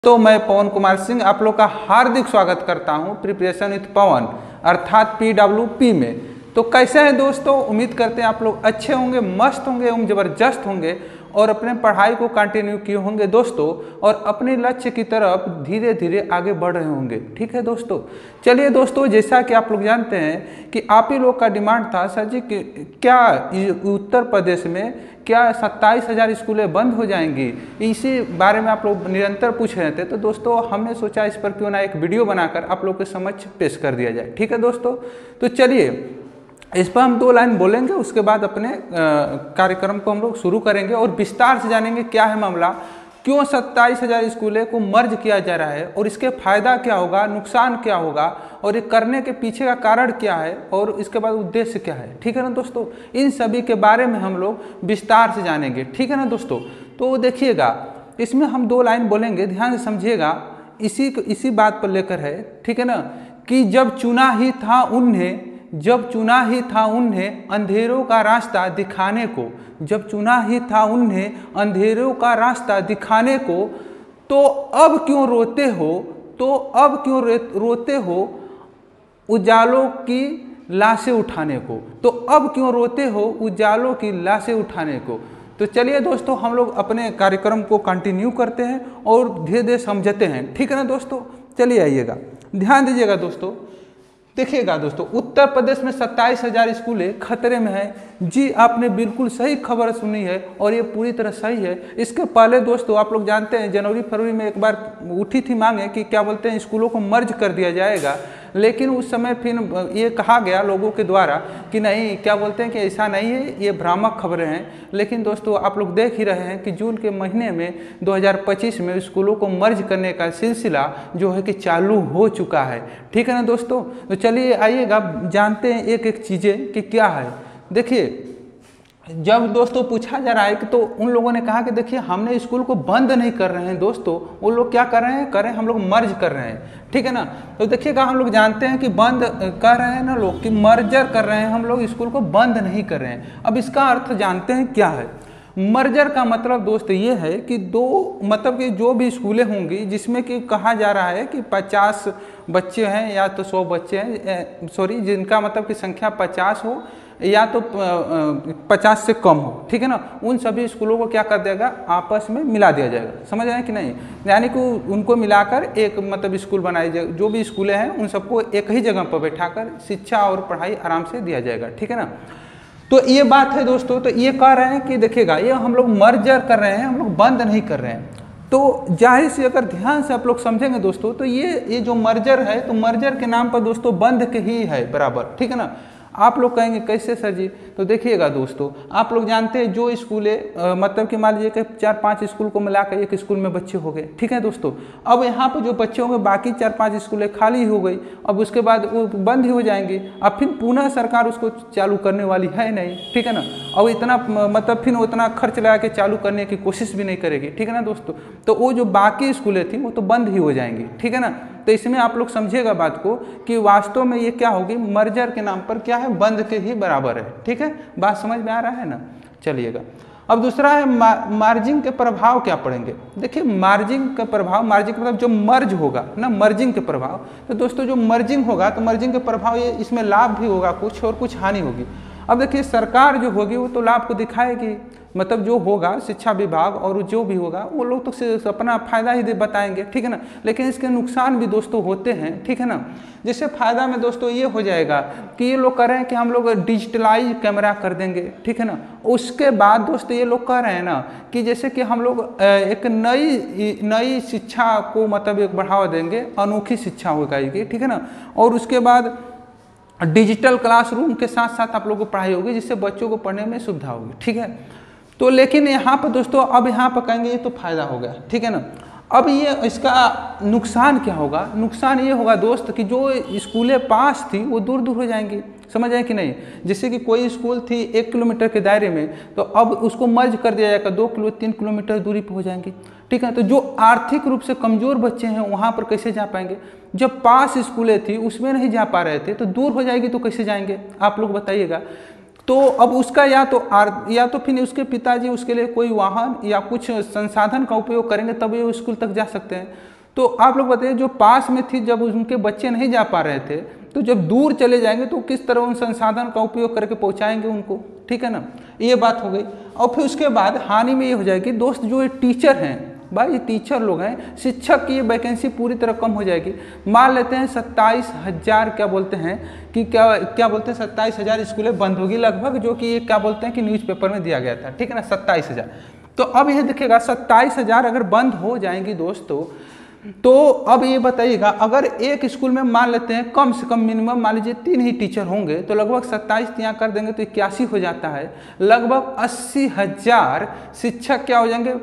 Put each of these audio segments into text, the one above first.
तो मैं पवन कुमार सिंह आप लोग का हार्दिक स्वागत करता हूं प्रिपरेशन विथ पवन अर्थात PWP में। तो कैसे हैं दोस्तों, उम्मीद करते हैं आप लोग अच्छे होंगे, मस्त होंगे एवं ज़बरदस्त होंगे और अपने पढ़ाई को कंटिन्यू किए होंगे दोस्तों और अपने लक्ष्य की तरफ धीरे धीरे आगे बढ़ रहे होंगे। ठीक है दोस्तों, चलिए दोस्तों, जैसा कि आप लोग जानते हैं कि आप ही लोग का डिमांड था सर जी कि क्या उत्तर प्रदेश में क्या 27,000 स्कूलें बंद हो जाएंगी, इसी बारे में आप लोग निरंतर पूछ रहे थे। तो दोस्तों हमने सोचा इस पर क्यों ना एक वीडियो बनाकर आप लोग के समक्ष पेश कर दिया जाए। ठीक है दोस्तों, तो चलिए इस पर हम 2 लाइन बोलेंगे, उसके बाद अपने कार्यक्रम को हम लोग शुरू करेंगे और विस्तार से जानेंगे क्या है मामला, क्यों 27,000 स्कूलें को मर्ज किया जा रहा है और इसके फायदा क्या होगा, नुकसान क्या होगा और ये करने के पीछे का कारण क्या है और इसके बाद उद्देश्य क्या है। ठीक है ना दोस्तों, इन सभी के बारे में हम लोग विस्तार से जानेंगे। ठीक है ना दोस्तों, तो देखिएगा इसमें हम 2 लाइन बोलेंगे, ध्यान से समझिएगा, इसी बात पर लेकर है। ठीक है ना, कि जब चुना ही था उन्हें अंधेरों का रास्ता दिखाने को, जब चुना ही था उन्हें अंधेरों का रास्ता दिखाने को, तो अब क्यों रोते हो उजालों की लाशें उठाने को, तो अब क्यों रोते हो उजालों की लाशें उठाने को। तो चलिए दोस्तों हम लोग अपने कार्यक्रम को कंटिन्यू करते हैं और धीरे धीरे समझते हैं। ठीक है ना दोस्तों, चलिए आइएगा, ध्यान दीजिएगा दोस्तों। देखिएगा दोस्तों, उत्तर प्रदेश में 27,000 स्कूलें खतरे में हैं। जी आपने बिल्कुल सही खबर सुनी है और ये पूरी तरह सही है। इसके पहले दोस्तों आप लोग जानते हैं जनवरी फरवरी में एक बार उठी थी मांगे कि क्या बोलते हैं स्कूलों को मर्ज कर दिया जाएगा, लेकिन उस समय फिर ये कहा गया लोगों के द्वारा कि नहीं, क्या बोलते हैं कि ऐसा नहीं है, ये भ्रामक खबरें हैं। लेकिन दोस्तों आप लोग देख ही रहे हैं कि जून के महीने में 2025 में स्कूलों को मर्ज करने का सिलसिला जो है कि चालू हो चुका है। ठीक है ना दोस्तों, तो चलिए आइएगा जानते हैं एक एक चीज़ें कि क्या है। देखिए जब दोस्तों पूछा जा रहा है कि तो उन लोगों ने कहा कि देखिए हमने स्कूल को बंद नहीं कर रहे हैं दोस्तों, वो लोग क्या कर रहे हैं, हम लोग मर्ज कर रहे हैं। ठीक है ना, तो देखिएगा हम लोग जानते हैं कि बंद कर रहे हैं ना लोग, कि मर्जर कर रहे हैं, हम लोग स्कूल को बंद नहीं कर रहे हैं। अब इसका अर्थ जानते हैं क्या है। मर्जर का मतलब दोस्त ये है कि मतलब कि जो भी स्कूलें होंगी जिसमें कि कहा जा रहा है कि 50 बच्चे हैं या तो 100 बच्चे हैं, जिनका मतलब कि संख्या 50 हो या तो 50 से कम हो। ठीक है ना, उन सभी स्कूलों को क्या कर देगा, आपस में मिला दिया जाएगा। समझ रहे हैं कि नहीं, यानी कि उनको मिलाकर एक मतलब स्कूल बनाई जाएगी। जो भी स्कूलें हैं उन सबको एक ही जगह पर बैठाकर शिक्षा और पढ़ाई आराम से दिया जाएगा। ठीक है ना, तो ये बात है दोस्तों। तो ये कह रहे हैं कि देखिएगा ये हम लोग मर्जर कर रहे हैं, हम लोग बंद नहीं कर रहे हैं। तो जाहिर से अगर ध्यान से आप लोग समझेंगे दोस्तों, तो ये जो मर्जर है, तो मर्जर के नाम पर दोस्तों बंद के ही है बराबर। ठीक है ना, आप लोग कहेंगे कैसे सर जी, तो देखिएगा दोस्तों, आप लोग जानते हैं जो स्कूलें मतलब कि मान लीजिए कि 4-5 स्कूल को मिलाकर एक स्कूल में बच्चे हो गए। ठीक है दोस्तों, अब यहाँ पर जो बच्चे होंगे बाकी 4-5 स्कूलें खाली हो गई, अब उसके बाद वो बंद ही हो जाएंगी। अब फिर पुनः सरकार उसको चालू करने वाली है नहीं। ठीक है ना, अब इतना मतलब फिर उतना खर्च लगा के चालू करने की कोशिश भी नहीं करेगी। ठीक है ना दोस्तों, तो वो जो बाकी स्कूलें थी वो तो बंद ही हो जाएंगी। ठीक है ना, तो इसमें आप लोग समझिएगा बात को कि वास्तव में ये क्या होगी, मर्जर के नाम पर क्या है, बंद के ही बराबर है। ठीक है, बात समझ में आ रहा है ना। चलिएगा अब दूसरा है मार्जिंग के प्रभाव क्या पड़ेंगे। देखिए मार्जिंग का प्रभाव, मार्जिंग मतलब जो मर्ज होगा ना, मर्जिंग के प्रभाव। तो दोस्तों जो मर्जिंग होगा तो मर्जिंग के प्रभाव ये इसमें लाभ भी होगा कुछ और कुछ हानि होगी। अब देखिए सरकार जो होगी वो तो लाभ को दिखाएगी, मतलब जो होगा शिक्षा विभाग और जो भी होगा वो लोग तो अपना फायदा ही बताएंगे। ठीक है ना, लेकिन इसके नुकसान भी दोस्तों होते हैं। ठीक है ना, जैसे फायदा में दोस्तों ये हो जाएगा कि ये लोग कह रहे हैं कि हम लोग डिजिटलाइज कैमरा कर देंगे। ठीक है ना, उसके बाद दोस्तों ये लोग कह रहे हैं ना कि जैसे कि हम लोग एक नई शिक्षा को मतलब एक बढ़ावा देंगे, अनोखी शिक्षा होगा ये। ठीक है ना, और उसके बाद डिजिटल क्लासरूम के साथ साथ आप लोगों को पढ़ाई होगी जिससे बच्चों को पढ़ने में सुविधा होगी। ठीक है, तो लेकिन यहाँ पर दोस्तों अब यहाँ पर कहेंगे ये तो फायदा हो गया। ठीक है ना, अब ये इसका नुकसान क्या होगा, नुकसान ये होगा दोस्त कि जो स्कूलें पास थी वो दूर दूर हो जाएंगी। समझ आए कि नहीं, जैसे कि कोई स्कूल थी 1 किलोमीटर के दायरे में, तो अब उसको मर्ज कर दिया जाएगा, 2-3 किलोमीटर दूरी पर हो जाएंगी। ठीक है, तो जो आर्थिक रूप से कमज़ोर बच्चे हैं वहाँ पर कैसे जा पाएंगे, जब पास स्कूलें थी उसमें नहीं जा पा रहे थे, तो दूर हो जाएगी तो कैसे जाएंगे आप लोग बताइएगा। तो अब उसका या तो फिर उसके पिताजी उसके लिए कोई वाहन या कुछ संसाधन का उपयोग करेंगे तब ये स्कूल तक जा सकते हैं। तो आप लोग बताइए, जो पास में थी जब उनके बच्चे नहीं जा पा रहे थे, तो जब दूर चले जाएंगे तो किस तरह उन संसाधन का उपयोग करके पहुंचाएंगे उनको, ठीक है ना। ये बात हो गई। और फिर उसके बाद हानि में ये हो जाएगी दोस्त, जो ये टीचर हैं भाई, टीचर लोग हैं, शिक्षक की वैकेंसी पूरी तरह कम हो जाएगी। मान लेते हैं 27,000 क्या बोलते हैं कि क्या बोलते हैं 27,000 स्कूलें बंद होगी लगभग, जो कि ये क्या बोलते हैं कि न्यूज़पेपर में दिया गया था, ठीक है ना, 27,000। तो अब ये देखिएगा 27,000 अगर बंद हो जाएंगी दोस्तों, तो अब ये बताइएगा, अगर एक स्कूल में मान लेते हैं कम से कम मिनिमम मान लीजिए 3 ही टीचर होंगे, तो लगभग 27 यहाँ कर देंगे तो 81 हो जाता है। लगभग 80,000 शिक्षक क्या हो जाएंगे,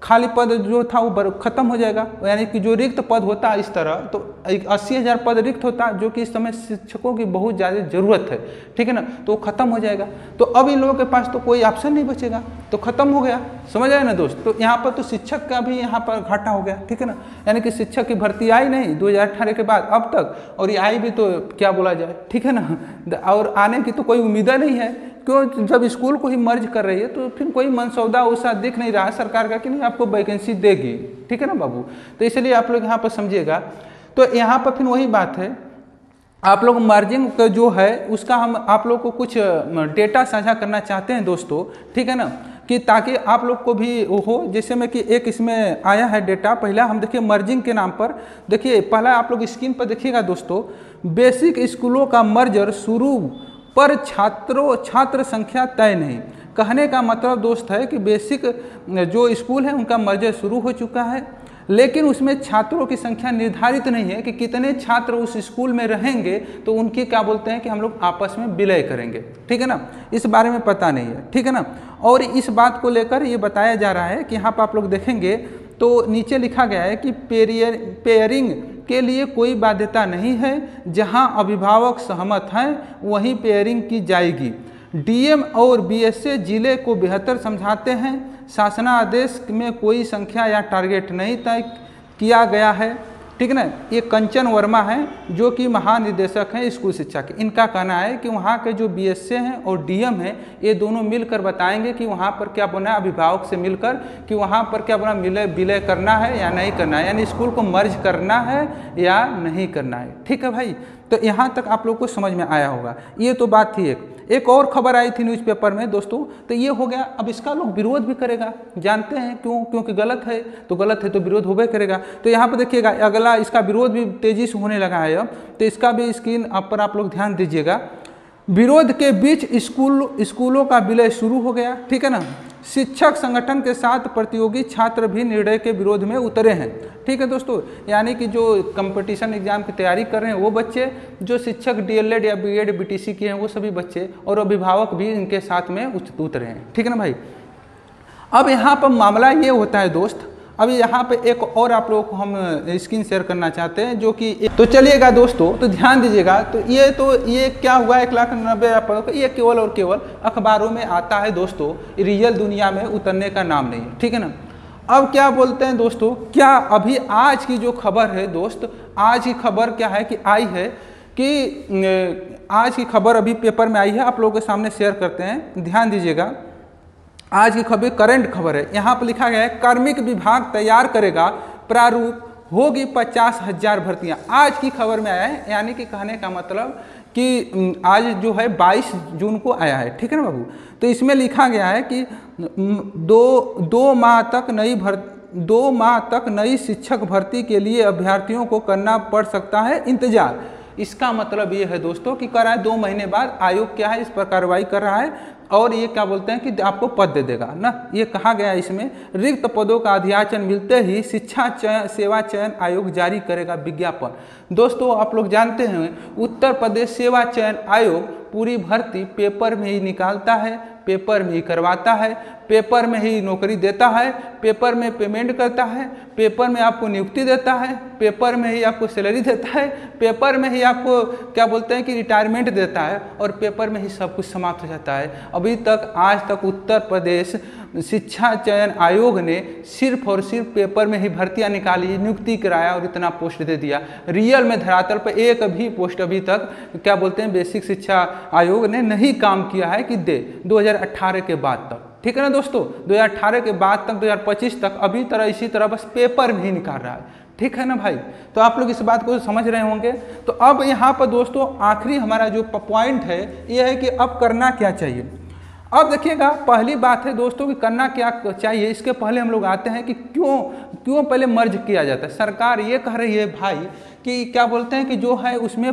खाली पद जो था वो खत्म हो जाएगा, यानी कि जो रिक्त पद होता है इस तरह, तो 80,000 पद रिक्त होता है, जो कि इस समय शिक्षकों की बहुत ज़्यादा ज़रूरत है, ठीक है ना, तो वो खत्म हो जाएगा। तो अब इन लोगों के पास तो कोई ऑप्शन नहीं बचेगा, तो खत्म हो गया, समझ आए ना दोस्त। तो यहाँ पर तो शिक्षक का भी यहाँ पर घाटा हो गया, ठीक है ना, यानी कि शिक्षक की भर्ती आई नहीं 2018 के बाद अब तक, और ये आई भी तो क्या बोला जाए, ठीक है ना, और आने की तो कोई उम्मीद नहीं है। क्यों, जब स्कूल को ही मर्ज कर रही है तो फिर कोई मनसौदा वैसा दिख नहीं रहा है सरकार का कि नहीं आपको वैकेंसी देगी, ठीक है ना बाबू। तो इसलिए आप लोग यहाँ पर समझिएगा। तो यहाँ पर फिर वही बात है, आप लोग मर्जिंग का जो है उसका हम आप लोग को कुछ डेटा साझा करना चाहते हैं दोस्तों, ठीक है ना, कि ताकि आप लोग को भी हो। जैसे में कि एक इसमें आया है डेटा, पहला हम देखिए मर्जिंग के नाम पर, देखिए पहला आप लोग स्क्रीन पर देखिएगा दोस्तों, बेसिक स्कूलों का मर्जर शुरू पर छात्र संख्या तय नहीं। कहने का मतलब दोस्त है कि बेसिक जो स्कूल है उनका मर्जर शुरू हो चुका है, लेकिन उसमें छात्रों की संख्या निर्धारित नहीं है कि कितने छात्र उस स्कूल में रहेंगे, तो उनकी क्या बोलते हैं कि हम लोग आपस में विलय करेंगे, ठीक है ना, इस बारे में पता नहीं है, ठीक है ना। और इस बात को लेकर ये बताया जा रहा है कि यहाँ पर आप लोग देखेंगे तो नीचे लिखा गया है कि पेयरिंग के लिए कोई बाध्यता नहीं है, जहां अभिभावक सहमत हैं वहीं पेयरिंग की जाएगी। डीएम और बीएसए जिले को बेहतर समझाते हैं, शासनादेश में कोई संख्या या टारगेट नहीं तय किया गया है, ठीक है ना। ये कंचन वर्मा हैं जो कि महानिदेशक हैं स्कूल शिक्षा के, इनका कहना है कि वहाँ के जो बीएसए हैं और डीएम हैं ये दोनों मिलकर बताएंगे कि वहाँ पर क्या बना, अभिभावक से मिलकर कि वहाँ पर क्या बना, विलय करना है या नहीं करना है, यानी स्कूल को मर्ज करना है या नहीं करना है, ठीक है भाई। तो यहाँ तक आप लोग को समझ में आया होगा। ये तो बात थी। एक और खबर आई थी न्यूज़पेपर में दोस्तों, तो ये हो गया। अब इसका लोग विरोध भी करेगा, जानते हैं क्यों, क्योंकि गलत है तो विरोध होबे करेगा। तो यहाँ पर देखिएगा अगला इसका विरोध भी तेजी से होने लगा है अब, तो इसका भी स्क्रीन पर आप लोग ध्यान दीजिएगा। विरोध के बीच स्कूलों का विलय शुरू हो गया, ठीक है ना। शिक्षक संगठन के साथ प्रतियोगी छात्र भी निर्णय के विरोध में उतरे हैं, ठीक है दोस्तों। यानी कि जो कंपटीशन एग्जाम की तैयारी कर रहे हैं वो बच्चे, जो शिक्षक डीएलएड या बीएड बीटीसी किए हैं वो सभी बच्चे, और अभिभावक भी इनके साथ में उतरे हैं, ठीक है ना भाई। अब यहाँ पर मामला ये होता है दोस्त, अभी यहाँ पे एक और आप लोगों को हम स्क्रीन शेयर करना चाहते हैं, जो कि तो चलिएगा दोस्तों, तो ध्यान दीजिएगा। तो ये क्या हुआ, 1,90,000 पदों का, ये केवल और केवल अखबारों में आता है दोस्तों, रियल दुनिया में उतरने का नाम नहीं है, ठीक है ना। अब क्या बोलते हैं दोस्तों, क्या अभी आज की जो खबर है दोस्त, आज की खबर क्या है कि आई है कि आज की खबर अभी पेपर में आई है, आप लोगों के सामने शेयर करते हैं, ध्यान दीजिएगा। आज की खबर करंट खबर है, यहाँ पर लिखा गया है कार्मिक विभाग तैयार करेगा प्रारूप, होगी 50,000 भर्तियाँ। आज की खबर में आया है, यानी कि कहने का मतलब कि आज जो है 22 जून को आया है, ठीक है ना बाबू। तो इसमें लिखा गया है कि दो माह तक नई शिक्षक भर्ती के लिए अभ्यर्थियों को करना पड़ सकता है इंतजार। इसका मतलब ये है दोस्तों कि कर रहा है 2 महीने बाद आयोग क्या है इस पर कार्रवाई कर रहा है, और ये क्या बोलते हैं कि आपको पद दे देगा ना। ये कहा गया है इसमें, रिक्त पदों का अधियाचन मिलते ही शिक्षा सेवा चयन आयोग जारी करेगा विज्ञापन। दोस्तों आप लोग जानते हैं उत्तर प्रदेश सेवा चयन आयोग पूरी भर्ती पेपर में ही निकालता है, पेपर में ही करवाता है, पेपर में ही नौकरी देता है, पेपर में पेमेंट करता है, पेपर में आपको नियुक्ति देता है, पेपर में ही आपको सैलरी देता है, पेपर में ही आपको क्या बोलते हैं कि रिटायरमेंट देता है, और पेपर में ही सब कुछ समाप्त हो जाता है। अभी तक आज तक उत्तर प्रदेश शिक्षा चयन आयोग ने सिर्फ और सिर्फ पेपर में ही भर्तियां निकाली, नियुक्ति कराया और इतना पोस्ट दे दिया। रियल में धरातल पर एक भी पोस्ट अभी तक क्या बोलते हैं बेसिक शिक्षा आयोग ने नहीं काम किया है कि दे 2018 के बाद तक, ठीक है ना दोस्तों। 2018 के बाद तक 2025 तक अभी तरह इसी तरह बस पेपर में ही निकाल रहा है, ठीक है ना भाई। तो आप लोग इस बात को समझ रहे होंगे। तो अब यहाँ पर दोस्तों आखिरी हमारा जो पॉइंट है ये है कि अब करना क्या चाहिए। अब देखिएगा, पहली बात है दोस्तों कि करना क्या चाहिए, इसके पहले हम लोग आते हैं कि क्यों पहले मर्ज किया जाता है। सरकार ये कह रही है भाई कि क्या बोलते हैं कि जो है उसमें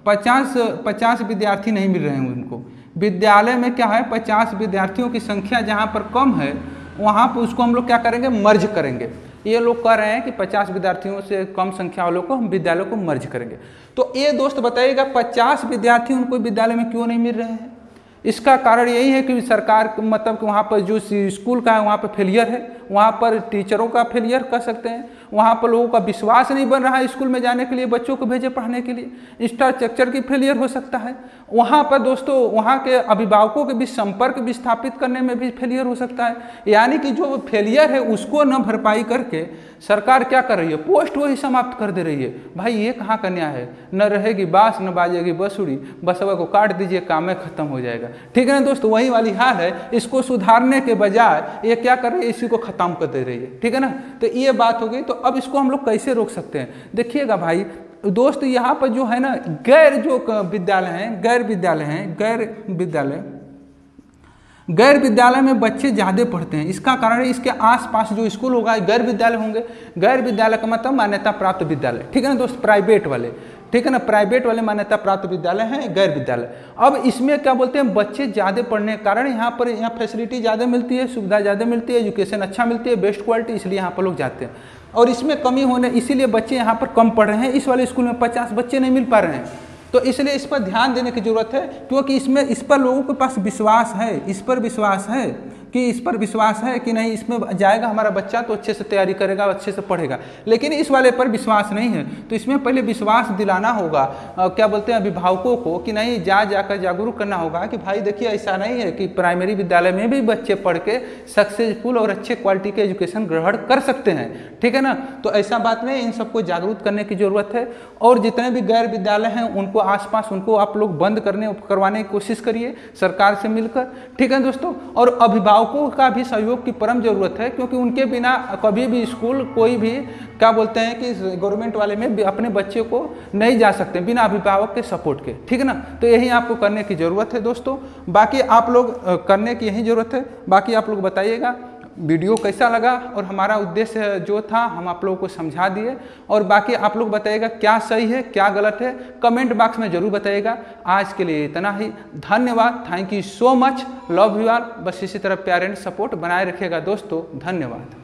50 विद्यार्थी नहीं मिल रहे हैं उनको। विद्यालय में क्या है 50 विद्यार्थियों की संख्या जहाँ पर कम है वहाँ पर उसको हम लोग क्या करेंगे, मर्ज करेंगे। ये लोग कह रहे हैं कि 50 विद्यार्थियों से कम संख्या वालों को हम विद्यालयों को मर्ज करेंगे। तो ये दोस्त बताइएगा 50 विद्यार्थी उनको विद्यालय में क्यों नहीं मिल रहे हैं। इसका कारण यही है कि सरकार मतलब कि वहाँ पर जो स्कूल का है वहाँ पर फेलियर है, वहाँ पर टीचरों का फेलियर कह सकते हैं, वहाँ पर लोगों का विश्वास नहीं बन रहा है स्कूल में जाने के लिए, बच्चों को भेजे पढ़ने के लिए, इंफ्रास्ट्रक्चर की फेलियर हो सकता है। वहाँ पर दोस्तों वहाँ के अभिभावकों के बीच संपर्क विस्थापित करने में भी फेलियर हो सकता है। यानी कि जो फेलियर है उसको न भरपाई करके सरकार क्या कर रही है, पोस्ट वही समाप्त कर दे रही है। भाई ये कहाँ का न्याय है, न रहेगी बाँस न बाजेगी बंसुरी, बसवा को काट दीजिए काम में खत्म हो जाएगा। ठीक है ना दोस्तों, वही वाली हाल है। इसको सुधारने के बजाय ये क्या कर रही है, इसी को खत्म कर दे रही है। ठीक है ना, तो ये बात हो गई। तो अब इसको हम लोग कैसे रोक सकते हैं, देखिएगा भाई दोस्त, यहाँ पर जो है ना गैर विद्यालय में बच्चे ज़्यादा पढ़ते हैं। इसका कारण है इसके आसपास जो स्कूल होगा गैर विद्यालय होंगे। गैर विद्यालय का मतलब मान्यता प्राप्त विद्यालय, ठीक है ना दोस्त, प्राइवेट वाले, ठीक है ना, प्राइवेट वाले मान्यता प्राप्त विद्यालय हैं गैर विद्यालय। अब इसमें क्या बोलते हैं, बच्चे ज़्यादा पढ़ने के कारण यहाँ फैसिलिटी ज़्यादा मिलती है, सुविधा ज़्यादा मिलती है, एजुकेशन अच्छा मिलती है, बेस्ट क्वालिटी, इसलिए यहाँ पर लोग जाते हैं। और इसमें कमी होने इसीलिए बच्चे यहाँ पर कम पढ़ रहे हैं। इस वाले स्कूल में 50 बच्चे नहीं मिल पा रहे हैं। तो इसलिए इस पर ध्यान देने की ज़रूरत है, क्योंकि इस पर लोगों के पास विश्वास है, इस पर विश्वास है कि नहीं इसमें जाएगा हमारा बच्चा तो अच्छे से तैयारी करेगा, अच्छे से पढ़ेगा। लेकिन इस वाले पर विश्वास नहीं है। तो इसमें पहले विश्वास दिलाना होगा, क्या बोलते हैं, अभिभावकों को कि नहीं जाकर जागरूक करना होगा कि भाई देखिए ऐसा नहीं है कि प्राइमरी विद्यालय में भी बच्चे पढ़ के सक्सेसफुल और अच्छे क्वालिटी के एजुकेशन ग्रहण कर सकते हैं। ठीक है ना, तो ऐसा बात नहीं, इन सबको जागरूक करने की जरूरत है। और जितने भी गैर विद्यालय हैं उनको आसपास उनको आप लोग बंद करवाने की कोशिश करिए सरकार से मिलकर। ठीक है दोस्तों, और अभिभावकों का भी सहयोग की परम जरूरत है, क्योंकि उनके बिना कभी भी स्कूल कोई भी क्या बोलते हैं कि गवर्नमेंट वाले में अपने बच्चे को नहीं जा सकते बिना अभिभावक के सपोर्ट के। ठीक है ना, तो यही आपको करने की ज़रूरत है दोस्तों। बाकी आप लोग करने की यही ज़रूरत है। बाकी आप लोग बताइएगा वीडियो कैसा लगा, और हमारा उद्देश्य जो था हम आप लोगों को समझा दिए। और बाकी आप लोग बताइएगा क्या सही है क्या गलत है, कमेंट बॉक्स में जरूर बताइएगा। आज के लिए इतना ही, धन्यवाद, thank you so much, love you all. बस इसी तरह प्यार एंड सपोर्ट बनाए रखिएगा दोस्तों, धन्यवाद।